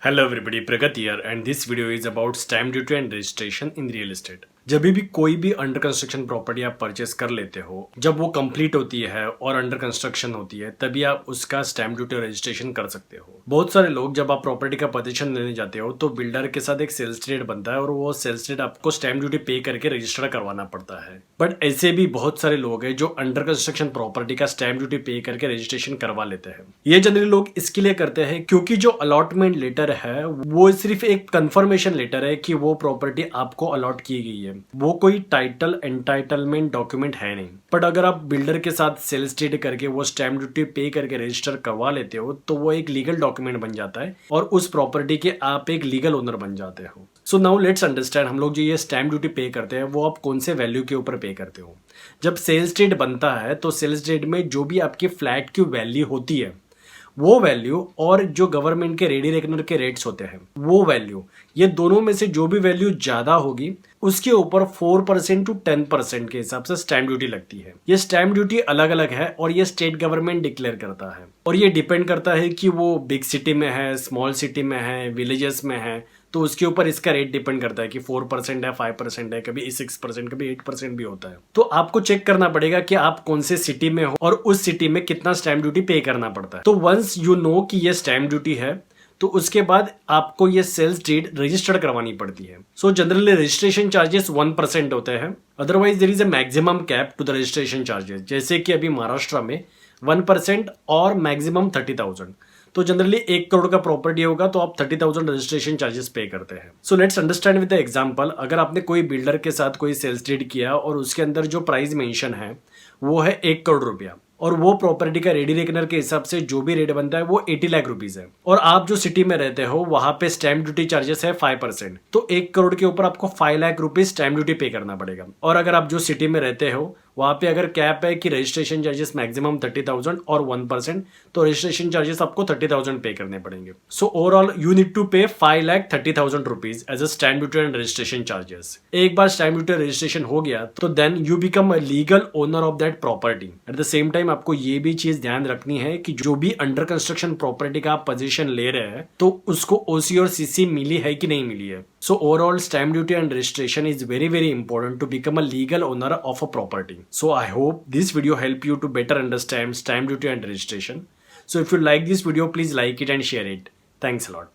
Hello everybody, Pragat here and this video is about stamp duty and registration in real estate. जब भी कोई भी under construction property आप purchase कर लेते हो, जब वो कंप्लीट होती है और अंडर कंस्ट्रक्शन होती है तभी आप उसका स्टैम्प ड्यूटी और रजिस्ट्रेशन कर सकते हो। बहुत सारे लोग जब आप प्रॉपर्टी का पोजीशन लेने जाते हो तो बिल्डर के साथ एक सेल्स ट्रेड बनता है और वो सेल्स ट्रेड आपको स्टैम्प ड्यूटी पे करके रजिस्टर करवाना पड़ता है। बट ऐसे भी बहुत सारे लोग हैं जो अंडर कंस्ट्रक्शन प्रॉपर्टी का स्टैम्प ड्यूटी पे करके रजिस्ट्रेशन करवा लेते हैं। ये जनरली लोग इसके लिए करते हैं क्योंकि जो अलॉटमेंट लेटर है वो सिर्फ एक कंफर्मेशन लेटर है कि वो प्रॉपर्टी आपको अलॉट की गई है, वो कोई टाइटल एंटाइटलमेंट डॉक्यूमेंट है नहीं। बट अगर आप बिल्डर के साथ सेल्स डीड करके वो स्टैम्प ड्यूटी पे करके रजिस्टर करवा लेते हो तो वो एक लीगल डॉक्यूमेंट बन जाता है और उस प्रॉपर्टी के आप एक लीगल ओनर बन जाते हो। सो नाउ लेट्स अंडरस्टैंड, हम लोग जो ये स्टैम्प ड्यूटी पे करते हैं वो आप कौन से वैल्यू के ऊपर पे करते हो। जब सेल्स डीड बनता है तो सेल्स डीड में जो भी आपकी फ्लैट की वैल्यू होती है वो वैल्यू और जो गवर्नमेंट के रेडी रेकनर के रेट्स होते हैं वो वैल्यू, ये दोनों में से जो भी वैल्यू ज्यादा होगी उसके ऊपर 4% टू 10% के हिसाब से स्टैम्प ड्यूटी लगती है। ये स्टैम्प ड्यूटी अलग अलग है और ये स्टेट गवर्नमेंट डिक्लेयर करता है और ये डिपेंड करता है कि वो बिग सिटी में है, स्मॉल सिटी में है, विलेजेस में है, तो उसके ऊपर इसका रेट डिपेंड करता है कि 4% है, 5% है, कभी 6%, कभी 8% भी होता है। तो आपको चेक करना पड़ेगा कि आप कौन से सिटी में हो और उस सिटी में कितना स्टैम्प ड्यूटी पे करना पड़ता है। तो वंस यू नो कि ये स्टैम्प ड्यूटी है तो उसके बाद आपको ये सेल्स डीड रजिस्टर्ड करवानी पड़ती है। सो जनरली रजिस्ट्रेशन चार्जेस 1% होते हैं, otherwise there is a maximum cap to the registration charges. जैसे कि अभी महाराष्ट्र में 1% और मैक्सिमम 30,000। तो जनरली 1 करोड़ का प्रॉपर्टी होगा तो आप 30,000 रजिस्ट्रेशन चार्जेस पे करते हैं। So let's understand with the example. अगर आपने कोई बिल्डर के साथ कोई सेल्स डीड किया और उसके अंदर जो प्राइस मेंशन है वो है 1 करोड़ रुपया और वो प्रॉपर्टी का रेडी रेकनर के हिसाब से जो भी रेट बनता है वो 80 लाख रुपीज है और आप जो सिटी में रहते हो वहां पे स्टैम्प ड्यूटी चार्जेस है 5%, तो 1 करोड़ के ऊपर आपको 5 लाख रुपीज स्टैम्प ड्यूटी पे करना पड़ेगा। और अगर आप जो सिटी में रहते हो वहां पे अगर कैप है कि रजिस्ट्रेशन चार्जेस मैक्सिमम 30,000 और 1%, तो रजिस्ट्रेशन चार्जेस आपको 30,000 पे करने पड़ेंगे। So overall you need to pay 5,30,000 rupees as a stamp duty and registration charges. एक बार स्टैम्प ड्यूटी रजिस्ट्रेशन हो गया तो then you become a legal owner of that property. At the same time आपको ये भी चीज ध्यान रखनी है कि जो भी अंडर कंस्ट्रक्शन प्रॉपर्टी का आप पोजीशन ले रहे हैं तो उसको ओसी और सीसी मिली है कि नहीं मिली है। So overall stamp duty and registration is very important to become a legal owner of a property. So I hope this video help you to better understand stamp duty and registration. So if you like this video, please like it and share it. Thanks a lot.